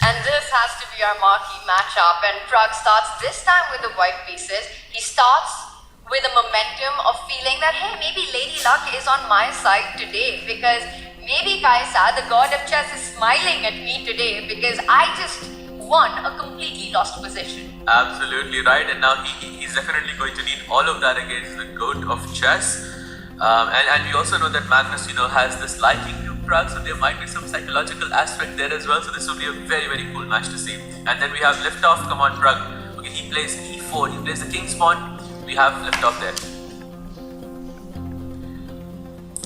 And this has to be our marquee matchup, and Pragg starts this time with the white pieces. He starts with a momentum of feeling that, hey, maybe Lady Luck is on my side today, because maybe Kaisa, the god of chess, is smiling at me today because I just won a completely lost position. Absolutely right, and now he's definitely going to need all of that against the goat of chess. And we also know that Magnus, has this liking to Pragg, so there might be some psychological aspect there as well. So this will be a very, very cool match to see. And then we have liftoff. Come on, Pragg. Okay, he plays e4. He plays the king's pawn. We have liftoff there.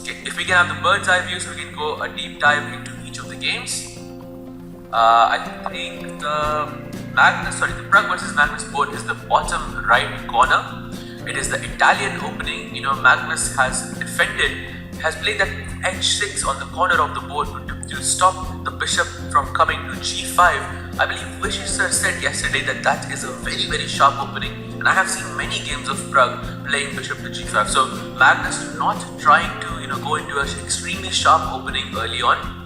Okay, if we can have the bird's eye view, so we can go a deep dive into each of the games. I think the Pragg versus Magnus board is the bottom right corner. It is the Italian opening. Magnus has played that h6 on the corner of the board to stop the bishop from coming to g5. I believe Vishy sir said yesterday that is a very, very sharp opening, and I have seen many games of Pragg playing bishop to g5. So Magnus not trying to go into an extremely sharp opening early on.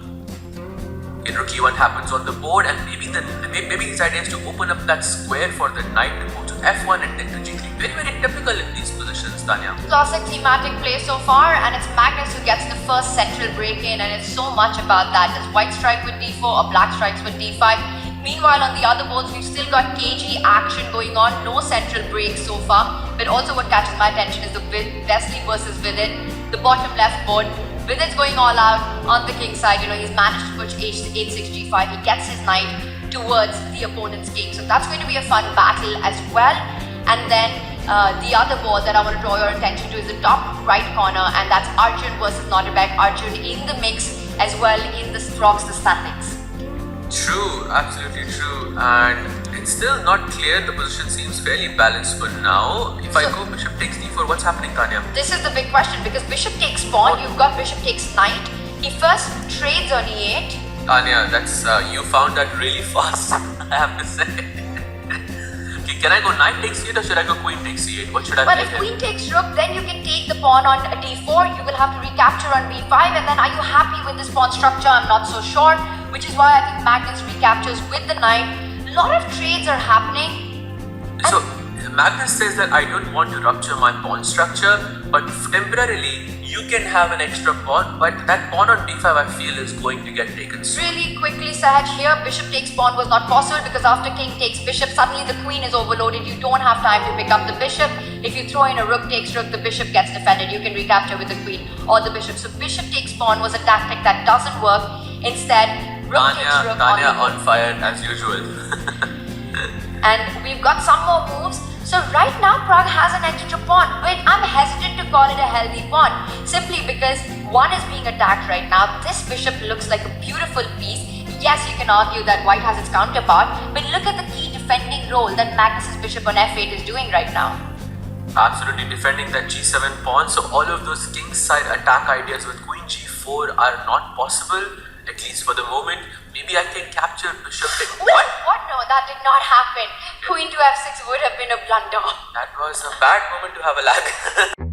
Rook e1 happens on the board, and maybe his idea is to open up that square for the knight to go to f1 and then to g3. Very, very typical in these positions, Tanya. Classic thematic play so far, and it's Magnus who gets the first central break in, and it's so much about that. Does white strike with d4 or black strikes with d5? Meanwhile, on the other boards, we've still got cagey action going on. No central break so far, but also what catches my attention is the Wesley versus Vidit, the bottom left board. Vidit's going all out on the king side. He's managed to push h6, g5. He gets his knight towards the opponent's king. So that's going to be a fun battle as well. And then the other board that I want to draw your attention to is the top right corner, and that's Arjun versus Notterbeck. Arjun in the mix as well in the standings. True, absolutely true. And it's still not clear. The position seems fairly balanced for now. If I go bishop takes d4, what's happening, Tanya? This is the big question, because bishop takes pawn, you've got bishop takes knight. He first trades on e8. Tanya, that's you found that really fast, I have to say. Okay, can I go knight takes e8 or should I go queen takes e8? What should I play? Well, if queen takes rook, then you can take the pawn on d4. You will have to recapture on b5, and then are you happy with this pawn structure? I'm not so sure, which is why I think Magnus recaptures with the knight. A lot of trades are happening. So Magnus says that I don't want to rupture my pawn structure, but temporarily you can have an extra pawn, but that pawn on d5 I feel is going to get taken soon. Really quickly, Sahaj, here bishop takes pawn was not possible because after king takes bishop, suddenly the queen is overloaded. You don't have time to pick up the bishop. If you throw in a rook takes rook, the bishop gets defended. You can recapture with the queen or the bishop. So bishop takes pawn was a tactic that doesn't work. Instead, rook takes rook on fire as usual. And we've got some more moves. So right now Pragg has an extra pawn, but I'm hesitant to call it a healthy pawn, simply because one is being attacked right now. This bishop looks like a beautiful piece. Yes, you can argue that white has its counterpart, but look at the key defending role that Magnus's bishop on f8 is doing right now. Absolutely defending that g7 pawn, so all of those king side attack ideas with queen g4 are not possible, at least for the moment. Maybe I can capture bishop take. What? No, that did not happen. Queen to f6 would have been a blunder. That was a bad moment to have a lag.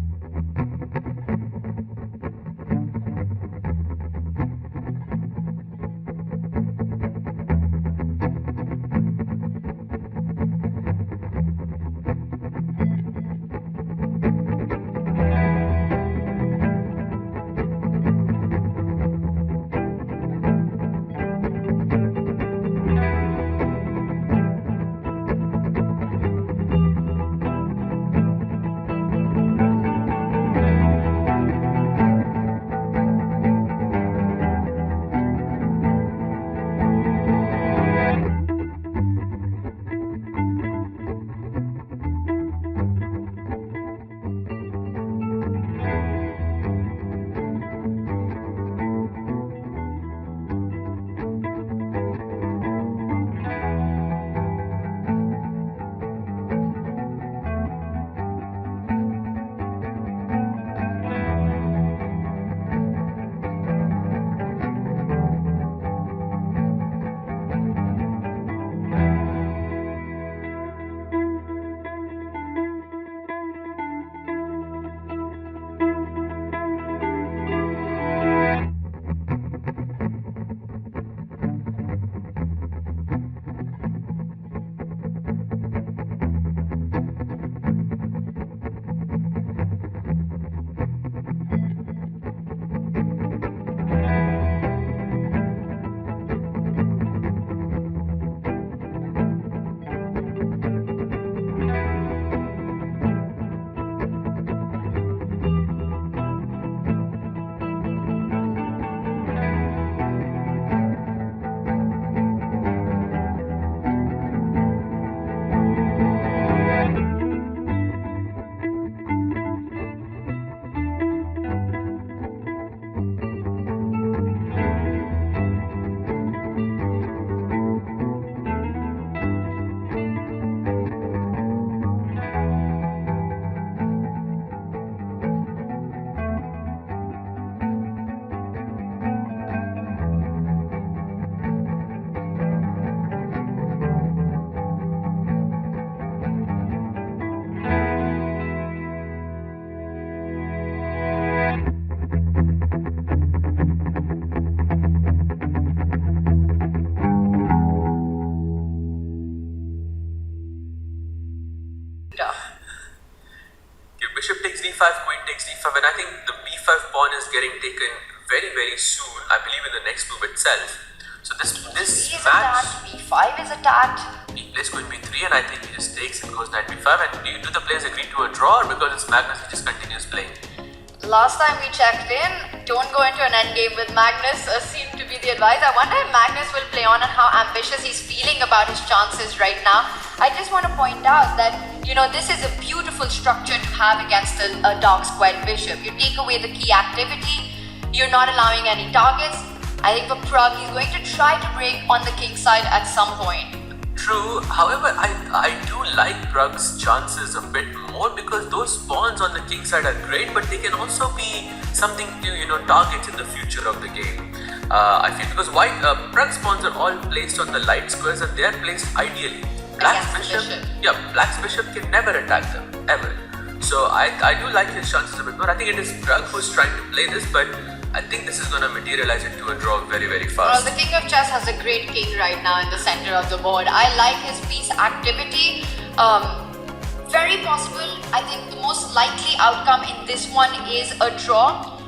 c5, and I think the b5 pawn is getting taken very, very soon. I believe in the next move itself. So this Is match, attacked, b5 is attacked. he plays queen b3, and I think he just takes and goes knight b5. And do the players agree to a draw, or because it's Magnus, he just continues playing? Last time we checked in, don't go into an endgame with Magnus seemed to be the advice. I wonder if Magnus will play on and how ambitious he's feeling about his chances right now. I just want to point out that, this is a beautiful structure to have against a dark squared bishop. You take away the key activity, you're not allowing any targets. I think for Pragg, he's going to try to break on the king side at some point. True. However, I do like Pragg's chances a bit more because those pawns on the king side are great, but they can also be something to target in the future of the game. I feel because Pragg's pawns are all placed on the light squares and they are placed ideally. Black's bishop can never attack them ever. So I do like his chances a bit more. I think it is Pragg who's trying to play this, but I think this is going to materialize into a draw very, very fast. Well, the king of chess has a great king right now in the center of the board. I like his piece activity. Very possible. I think the most likely outcome in this one is a draw.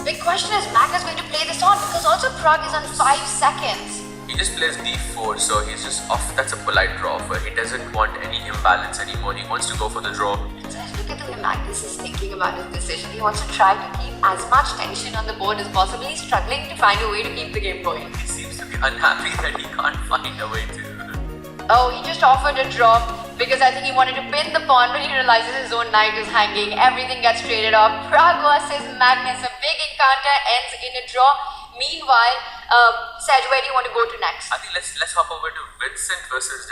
Big question is Magnus going to play this on? Because also Pragg is on 5 seconds. He just plays d4, so he's just off. That's a polite draw offer. He doesn't want any imbalance anymore. He wants to go for the draw. Just look at the way Magnus is thinking about his decision. He wants to try to keep as much tension on the board as possible. He's struggling to find a way to keep the game going. He seems to be unhappy that he can't find a way to. Oh, he just offered a draw because I think he wanted to pin the pawn, but he realizes his own knight is hanging. Everything gets traded off. Pragg versus Magnus. A big encounter ends in a draw. Meanwhile, Saj, where do you want to go to next? I think let's hop over to Vincent versus